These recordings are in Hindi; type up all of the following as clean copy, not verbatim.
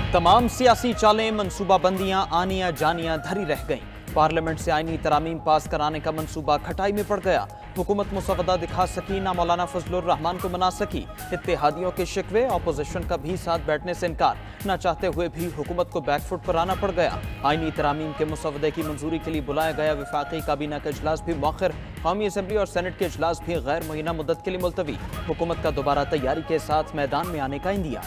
तमाम सियासी चालें मनसूबाबंदियां आनियां जानियां धरी रह गईं। पार्लियामेंट से आईनी तरामीम पास कराने का मंसूबा खटाई में पड़ गया। हुकूमत मुसवदा दिखा सकी ना मौलाना फजलुर रहमान को मना सकी। इत्तेहादियों के शिकवे, ऑपोजिशन का भी साथ बैठने से इनकार न चाहते हुए भी हुकूमत को बैकफुट पर आना पड़ गया। आईनी तरामीम के मुसवदे की मंजूरी के लिए बुलाया गया वफाकी काबीना का इजलास भी मौखर। कौमी असम्बली और सेनेट के इजलास भी गैर मुय्यना मुद्दत के लिए मुलतवी। हुकूमत का दोबारा तैयारी के साथ मैदान में आने का इंदिया।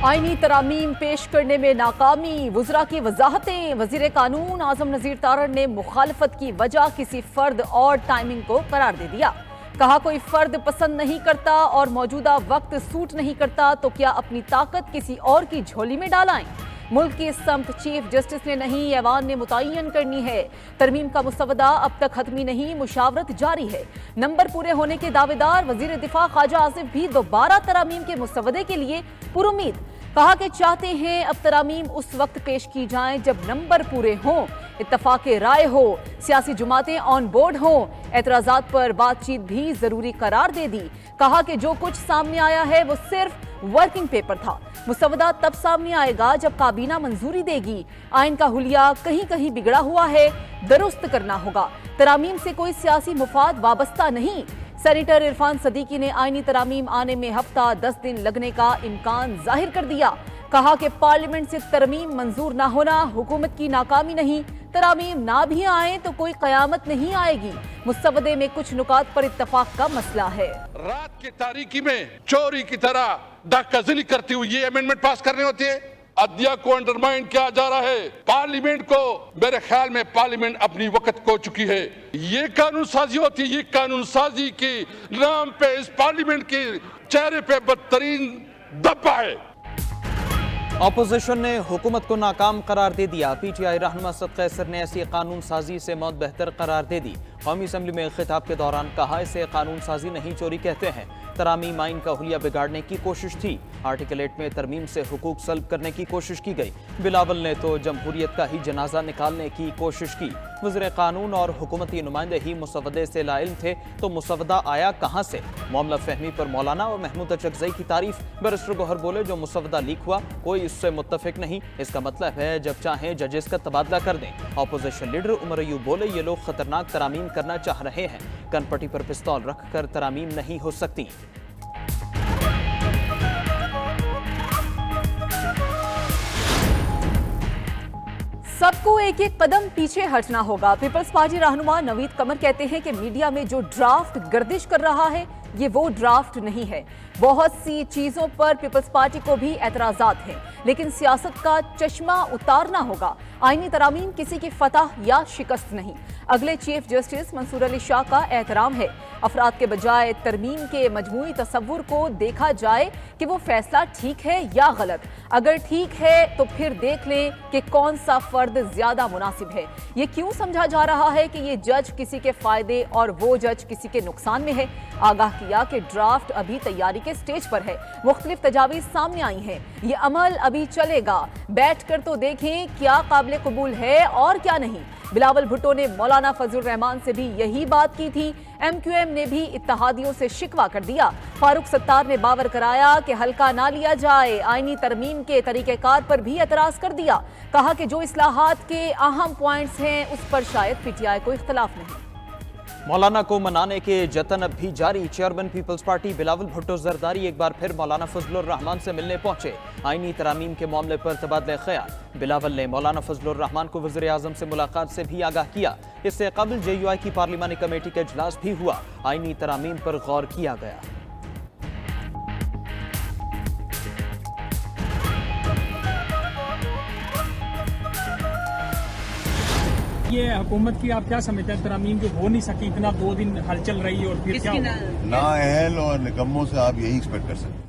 आईनी तरामीम पेश करने में नाकामी, वज़रा की वजाहतें। वज़ीर कानून आज़म नज़ीर तारड़ ने मुखालफत की वजह किसी फर्द और टाइमिंग को करार दे दिया। कहा कोई फर्द पसंद नहीं करता और मौजूदा वक्त सूट नहीं करता तो क्या अपनी ताकत किसी और की झोली में डालाएं। मुल्क की सम्त चीफ जस्टिस ने नहीं, ऐवान ने मुतय्यन करनी है। तरमीम का मुसवदा अब तक खत्मी नहीं, मुशावरत जारी है। नंबर पूरे होने के दावेदार वज़ीर दिफा ख्वाजा आसिफ भी दोबारा तरामीम के मुसवदे के लिए पुरुमीद। कहा कि चाहते हैं अब तरामीम उस वक्त पेश की जाएं जब नंबर पूरे हों, इत्तफाक राय हो, सियासी जुमातें ऑन बोर्ड हों। एतराज़ात पर बातचीत भी जरूरी करार दे दी। कहा कि जो कुछ सामने आया है वो सिर्फ वर्किंग पेपर था। मुसवदा तब सामने आएगा जब काबीना मंजूरी देगी। आइन का हुलिया कहीं कहीं बिगड़ा हुआ है, दुरुस्त करना होगा। तरामीम से कोई सियासी मुफाद वाबस्ता नहीं। सेनेटर इरफान सदीकी ने आईनी तरामीम आने में हफ्ता 10 दिन लगने का इम्कान जाहिर कर दिया। कहा कि पार्लियामेंट से तरमीम मंजूर ना होना हुकूमत की नाकामी नहीं, तरामीम ना भी आए तो कोई कयामत नहीं आएगी। मुसवदे में कुछ नुकात पर इत्तफाक का मसला है। रात की तारीकी में चोरी की तरह दाखिली करती हुई ये अमेंडमेंट पास करने होती है। अदलिया को अंडरमाइन किया जा रहा है। पार्लियामेंट को, मेरे ख्याल में पार्लियामेंट अपनी वक्त खो चुकी है। ये कानून साजी होती है, ये कानून साजी के नाम पे इस पार्लियामेंट के चेहरे पे बदतरीन धब्बा है। ऑपोजिशन ने हुकूमत को नाकाम करार दे दिया। पीटीआई रहनुमा असद कैसर ने ऐसी कानून साजी से मौत बेहतर करार दे दी। कौमी असम्बली में खिताब के दौरान कहा इसे कानून साजी नहीं चोरी कहते हैं। तरामीम आइन का हुलिया बिगाड़ने की कोशिश थी। आर्टिकल 8 में तरमीम से हुकूक सल्ब करने की कोशिश की गई। बिलावल ने तो जमहूरियत का ही जनाजा निकालने की कोशिश की। वज़ीर कानून और हुकूमती नुमाइंदे ही मुसवदे से लाइल थे तो मुसवदा आया कहाँ से। मामला फहमी पर मौलाना और महमूद अचकज़ई की तारीफ। बैरिस्टर गौहर बोले जो मुसवदा लीक हुआ कोई इससे मुत्तफिक नहीं, इसका मतलब है जब चाहें जजेस का तबादला कर दें। ऑपोजिशन लीडर उमर अयूब बोले ये लोग खतरनाक तरामीम करना चाह रहे हैं। कनपटी पर पिस्तौल रखकर तरामीम नहीं हो सकती। सबको एक एक कदम पीछे हटना होगा। पीपल्स पार्टी रहनुमा नवीद कमर कहते हैं कि मीडिया में जो ड्राफ्ट गर्दिश कर रहा है ये वो ड्राफ्ट नहीं है। बहुत सी चीजों पर पीपल्स पार्टी को भी एतराजात हैं, लेकिन सियासत का चश्मा उतारना होगा। आईनी तरामीम किसी की फतह या शिकस्त नहीं। अगले चीफ जस्टिस मंसूर अली शाह का एहतराम है। अफराद के बजाय तरमीम के मजमूई तसव्वुर को देखा जाए कि वो फैसला ठीक है या गलत। अगर ठीक है तो फिर देख लें कि कौन सा फर्द ज्यादा मुनासिब है। ये क्यों समझा जा रहा है कि ये जज किसी के फायदे और वो जज किसी के नुकसान में है। आगाह किया कि ड्राफ्ट अभी तैयारी के स्टेज पर है। मुख्तलिफ तजावीज़ सामने आई हैं। ये अमल अभी चलेगा। बैठ कर तो देखें क्या काबिल कबूल है और क्या नहीं। बिलावल भुट्टो ने मौलाना फजलुर रहमान से भी यही बात की थी। MQM ने भी इत्तेहादियों से शिकवा कर दिया। फारूक सत्तार ने बावर कराया कि हल्का ना लिया जाए। आईनी तरमीम के तरीक़ेकार पर भी एतराज़ कर दिया। कहा कि जो इस्लाहात के अहम पॉइंट्स हैं उस पर शायद PTI को इख्तलाफ नहीं। मौलाना को मनाने के जतन अब भी जारी। Chairman People's Party Bilawal Bhutto Zardari एक बार फिर मौलाना फजलुर रहमान से मिलने पहुंचे। आईनी तरामीम के मामले पर तबादले ख्याल। बिलावल ने मौलाना फजलुर रहमान को वज़ीर आज़म से मुलाकात से भी आगाह किया। इससे कबल JUI की पार्लिमानी कमेटी का इजलास भी हुआ। आईनी तरामीम पर गौर किया गया। ये हुकूमत की आप क्या समझते हैं? तरामीम जो हो नहीं सकी, इतना 2 दिन हलचल रही है और फिर क्या होगा? ना अहल और निकम्मों से आप यही एक्सपेक्ट कर सकते हैं।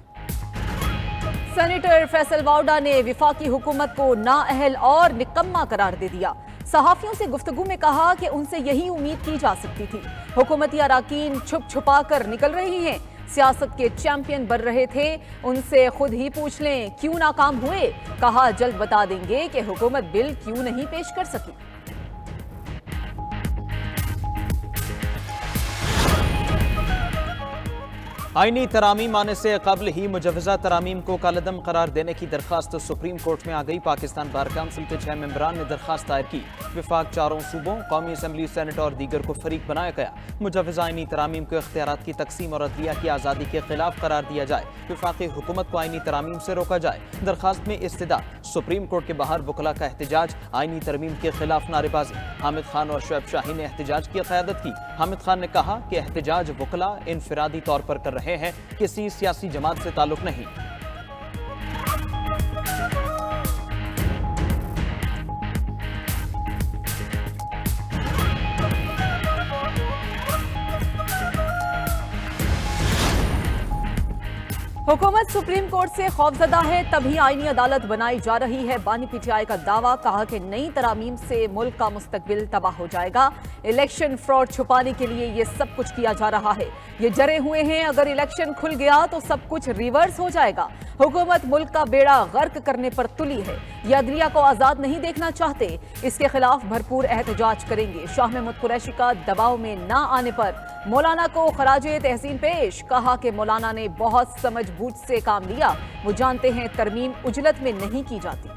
सेनेटर फैसल वाउडा ने विफाकी हुकूमत को नाअहल और निकम्मा करार दे दिया। सहाफियों से गुफ्तगू में कहा कि उनसे यही उम्मीद की जा सकती थी। हुकूमती अराकीन छुप छुपा कर निकल रही हैं। सियासत के चैंपियन बन रहे थे, उनसे खुद ही पूछ लें क्यों नाकाम हुए। कहा जल्द बता देंगे कि हुकूमत बिल क्यों नहीं पेश कर सकी। आईनी तरामीम आने से कबल ही मुजवजा तरामीम को कालदम करार देने की दरखास्त सुप्रीम कोर्ट में आ गई। पाकिस्तान बार काउंसिल के 6 मेंबरान ने दरखास्त दायर की। विफाक चारों सूबों, कौमी असम्बली, सेनेट और दीगर को फरीक बनाया गया। मुजवजा आईनी तरामीम को इख्तियारात की तकसीम और अदलिया की आज़ादी के खिलाफ करार दिया जाए। विफाकी हुकूमत को आईनी तरामीम से रोका जाए। दरखास्त में इस्तदा सुप्रीम कोर्ट के बाहर वकला का एहतजाज, आईनी तरमीम के खिलाफ नारेबाजी। हामिद खान और शुएब शाही ने एहतजाज की क़यादत की। हामिद खान ने कहा कि एहतजाज वकला इनफरादी तौर पर कर रहे हैं, किसी सियासी जमात से ताल्लुक नहीं। हुकूमत सुप्रीम कोर्ट से खौफजदा है, तभी आईनी अदालत बनाई जा रही है। बानी पीटीआई का दावा, कहा कि नई तरामीम से मुल्क का मुस्तकबिल तबाह हो जाएगा। इलेक्शन फ्रॉड छुपाने के लिए ये सब कुछ किया जा रहा है। ये जरे हुए हैं, अगर इलेक्शन खुल गया तो सब कुछ रिवर्स हो जाएगा। हुकूमत मुल्क का बेड़ा गर्क करने पर तुली है। ये अदलिया को आजाद नहीं देखना चाहते, इसके खिलाफ भरपूर एहतजाज करेंगे। शाह महमूद कुरैशी का दबाव में ना आने पर मौलाना को खराजे तहसीन पेश, कहा कि मौलाना ने बहुत समझबूझ से काम लिया। वो जानते हैं तरमीम उजलत में नहीं की जाती।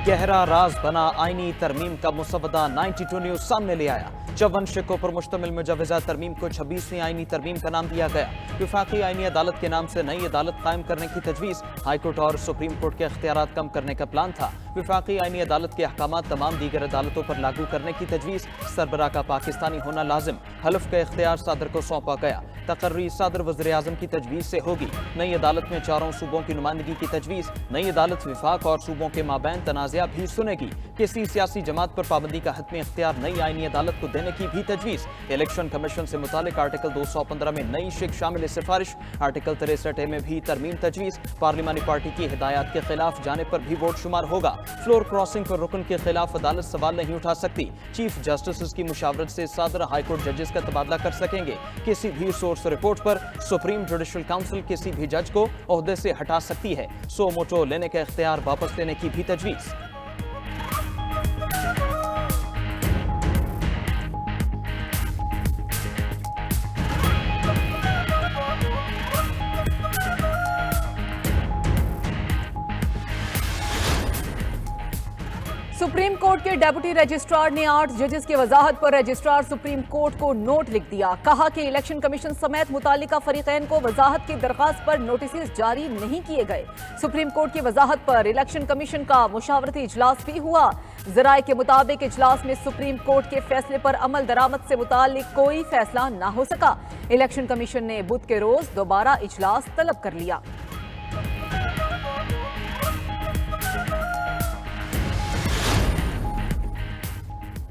गहरा राज बना आईनी तरमीम का मुसवदा 92 न्यूज सामने ले आया। 54 शिकों पर मुश्तमिल मुजवजा तरमीम को 26वीं आईनी तरमीम का नाम दिया गया। विफाकी आईनी अदालत के नाम से नई अदालत कायम करने की तजवीज़। हाईकोर्ट और सुप्रीम कोर्ट के इख्तियारात कम करने का प्लान था। विफाकी आईनी अदालत के अहकामात तमाम दीगर अदालतों पर लागू करने की तजवीज़। सरबराह का पाकिस्तानी होना लाजिम। हल्फ का इख्तियार सदर को सौंपा गया। तकर्री सदर वज़ीर आज़म की तजवीज़ से होगी। नई अदालत में चारों सूबों की नुमाइंदगी की तजवीज़। नई अदालत विफाक और सूबों के माबैन तनाज़ा भी सुनेगी। किसी सियासी जमात पर पाबंदी का हतमी इख्तियार नई आईनी अदालत को देने की भी तजवीज़। इलेक्शन कमीशन से मुतालिक आर्टिकल 215 में नई शिक शामिल सिफारिश। आर्टिकल 63 में भी तरमीम तजवीज़। पार्लिमानी पार्टी की हिदायत के खिलाफ जाने पर भी वोट शुमार होगा। फ्लोर क्रॉसिंग पर रुकन के खिलाफ अदालत सवाल नहीं उठा सकती। चीफ जस्टिस की मुशावरत से सदर हाईकोर्ट जजेस का तबादला कर सकेंगे। किसी भी सोर्स रिपोर्ट पर सुप्रीम जुडिशल काउंसिल किसी भी जज को ओहदे से हटा सकती है। सो मोटो लेने का इख्तियार वापस लेने की भी तजवीज़। सुप्रीम कोर्ट के डेप्यूटी रजिस्ट्रार ने 8 जजेस की वजाहत पर रजिस्ट्रार सुप्रीम कोर्ट को नोट लिख दिया। कहा कि इलेक्शन कमीशन समेत मुतालिका फरीकैन को वजाहत की दरखास्त पर नोटिस जारी नहीं किए गए। सुप्रीम कोर्ट की वजाहत पर इलेक्शन कमीशन का मुशावरती इजलास भी हुआ। जराए के मुताबिक इजलास में सुप्रीम कोर्ट के फैसले पर अमल दरामद से मुतालिक कोई फैसला न हो सका। इलेक्शन कमीशन ने बुध के रोज दोबारा इजलास तलब कर लिया।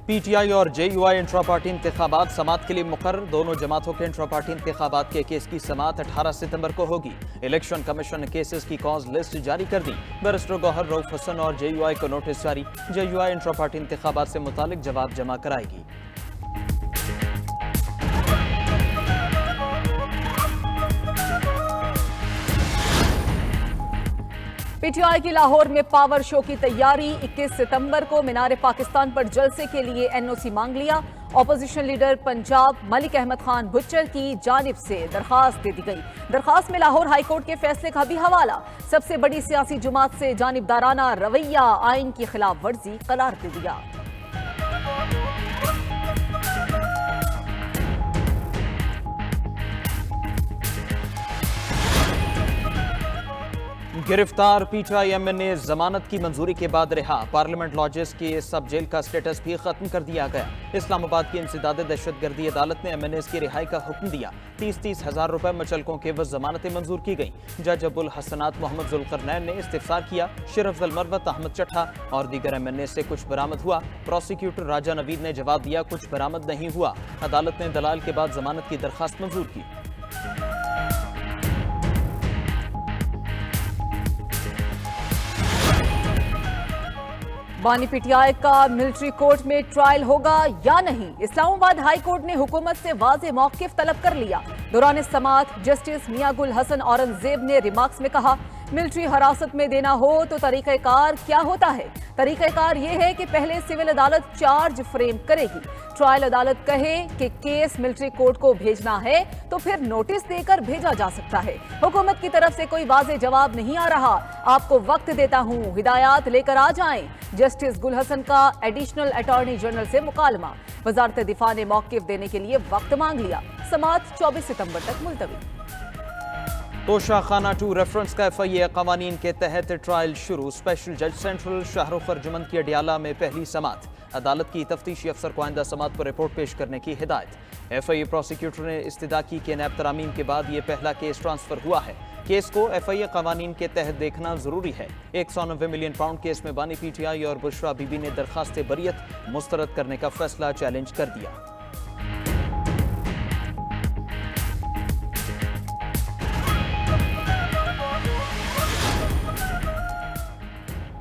पीटीआई और जेयूआई इंट्रा पार्टी इंतखाबात समात के लिए मुकर्रर। दोनों जमातों के इंट्रा पार्टी इंतखाबात के केस की समात 18 सितंबर को होगी। इलेक्शन कमीशन ने केसेस की कॉज लिस्ट जारी कर दी। बैरिस्टर गौहर रऊफ हसन और जेयूआई को नोटिस जारी। जेयूआई इंट्रा पार्टी इंतखाबात से मुतालिक जवाब जमा कराएगी। पीटीआई की लाहौर में पावर शो की तैयारी। 21 सितंबर को मीनार पाकिस्तान पर जलसे के लिए एनओसी मांग लिया। ऑपोजिशन लीडर पंजाब मलिक अहमद खान भुच्चर की जानिब से दरखास्त दे दी गई। दरखास्त में लाहौर हाईकोर्ट के फैसले का भी हवाला। सबसे बड़ी सियासी जमात से जानिबदाराना रवैया आइन की खिलाफ वर्जी करार दे दिया। गिरफ्तार पीटीआई एमएनए जमानत की मंजूरी के बाद रिहा। पार्लियामेंट लॉजेस की सब जेल का स्टेटस भी खत्म कर दिया गया। इस्लामाबाद की इंसदाद दहशतगर्दी अदालत ने एमएनए की रिहाई का हुक्म दिया। 30-30 हजार रुपए मुचलकों के एवज जमानतें मंजूर की गई। जज अबुल हसनात मोहम्मद जुल्करनैन ने इस्तिफसार किया। शरफ अल मरवत, अहमद चट्ठा और दीगर एमएनए से कुछ बरामद हुआ। प्रोसिक्यूटर राजा नवीद ने जवाब दिया, कुछ बरामद नहीं हुआ। अदालत ने दलाल के बाद जमानत की दरखास्त मंजूर की। बानी पीटीआई का मिलिट्री कोर्ट में ट्रायल होगा या नहीं, इस्लामाबाद हाई कोर्ट ने हुकूमत से वाज़ेह मौक़िफ़ तलब कर लिया। दौरान समाअत जस्टिस मियां गुल हसन औरंगजेब ने रिमार्क्स में कहा मिलिट्री हिरासत में देना हो तो तरीक़ेकार क्या होता है? तरीक़ेकार ये है कि पहले सिविल अदालत चार्ज फ्रेम करेगी, ट्रायल अदालत कहे कि केस मिलिट्री कोर्ट को भेजना है तो फिर नोटिस देकर भेजा जा सकता है। हुकूमत की तरफ से कोई वाज़ेह जवाब नहीं आ रहा। आपको वक्त देता हूं, हिदायत लेकर आ जाएं। जस्टिस गुल हसन का एडिशनल अटॉर्नी जनरल से मुकालमा। वजारत दिफा ने मौक़िफ़ देने के लिए वक्त मांग लिया। समाअत 24 सितंबर तक मुलतवी। तोशाखाना 2 रेफरेंस का FIA कवानीन के तहत ट्रायल शुरू। स्पेशल जज सेंट्रल शाहरुख अर्जुमंद की अडियाला में पहली समाअत। अदालत की तफ्तीशी अफसर को आइंदा समाअत पर रिपोर्ट पेश करने की हिदायत। FIA प्रोसिक्यूटर ने इस्तदा की कि नैब तरामीम के बाद ये पहला केस ट्रांसफर हुआ है। केस को FIA कवानीन के तहत देखना जरूरी है। 190 मिलियन पाउंड केस में बानी PTI और बुशरा बीबी ने दरखास्त बरियत मुस्तरद करने का फैसला चैलेंज कर दिया।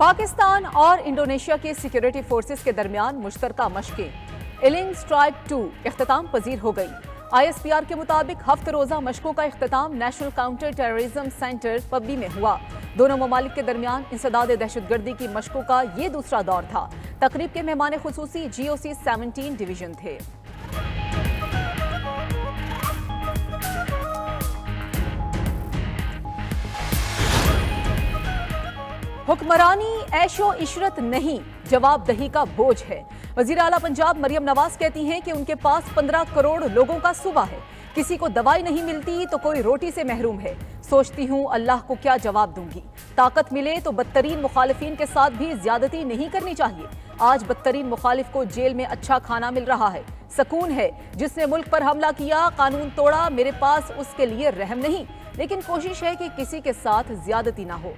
पाकिस्तान और इंडोनेशिया के सिक्योरिटी फोर्सेस के दरमियान मुश्तरका मशकें इलिंग स्ट्राइक 2 इख्तिताम पजीर हो गई। ISPR के मुताबिक हफ्त रोज़ा मशकों का इख्तिताम नेशनल काउंटर टेररिज्म सेंटर पब्बी में हुआ। दोनों ममालिक के दरमियान इंसदाद दहशतगर्दी की मशकों का ये दूसरा दौर था। तकरीब के मेहमान खुसूसी GOC 17 डिवीजन थे। हुक्मरानी ऐशो इशरत नहीं, जवाबदही का बोझ है। वजीर आला पंजाब मरियम नवाज कहती हैं कि उनके पास 15 करोड़ लोगों का सूबा है। किसी को दवाई नहीं मिलती तो कोई रोटी से महरूम है। सोचती हूँ अल्लाह को क्या जवाब दूंगी। ताकत मिले तो बदतरीन मुखालिफिन के साथ भी ज्यादती नहीं करनी चाहिए। आज बदतरीन मुखालिफ को जेल में अच्छा खाना मिल रहा है, सुकून है। जिसने मुल्क पर हमला किया, कानून तोड़ा, मेरे पास उसके लिए रहम नहीं, लेकिन कोशिश है कि किसी के साथ ज्यादती ना हो।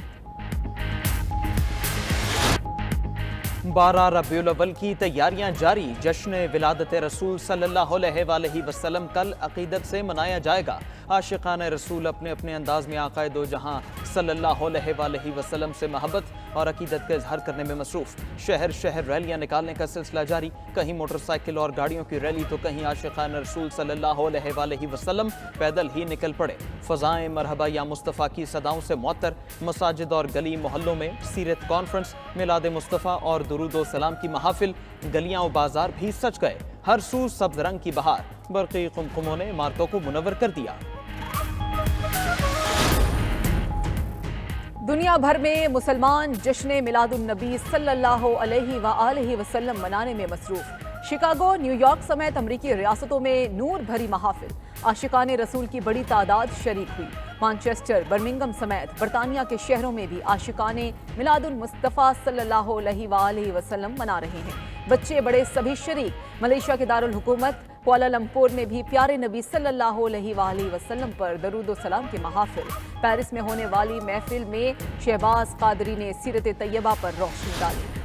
12 रबीउल अव्वल की तैयारियां जारी। जश्न विलादत रसूल सल्लल्लाहु अलैहि वसल्लम कल अकीदत से मनाया जाएगा। आशिकान रसूल अपने अपने अंदाज में आक़ाए दो जहां सल्लल्लाहु अलैहि वसल्लम से मोहब्बत और अकीदत का इजहार करने में मसरूफ। शहर शहर रैलियां निकालने का सिलसिला जारी। कहीं मोटरसाइकिल और गाड़ियों की रैली तो कहीं आशिकान रसूल सल्लल्लाहु अलैहि वसल्लम पैदल ही निकल पड़े। फ़ज़ाएं मरहबा या मुस्तफ़ा की सदाओं से मुअत्तर। मसाजिद और गली मोहल्लों में सीरत कॉन्फ्रेंस, मिलाद मुस्तफ़ा और दुरूदो सलाम की महफिल। गलियां और बाजार भी सज गए। हर सू सब्ज रंग की बहार। बरक़ी कुमकुमों ने इमारतों को मुनव्वर कर दिया। दुनिया भर में मुसलमान जश्न मिलादुन नबी सल्लल्लाहु अलैहि वसल्लम मनाने में मसरूफ। शिकागो, न्यूयॉर्क समेत अमरीकी रियासतों में नूर भरी महफिल। आशिकान रसूल की बड़ी तादाद शरीक हुई। मानचेस्टर, बर्मिंघम समेत बरतानिया के शहरों में भी आशिकाने मिलादुल मुस्तफ़ा सल्लल्लाहु अलैहि वसल्लम मना रहे हैं। बच्चे बड़े सभी शरीक। मलेशिया के दारुल हुकूमत कुआलालंपुर में भी प्यारे नबी सल्लल्लाहु अलैहि वसल्लम पर दरूद सलाम की महफिल। पेरिस में होने वाली महफिल में शहबाज कादरी ने सीरत तैयबा पर रोशनी डाली।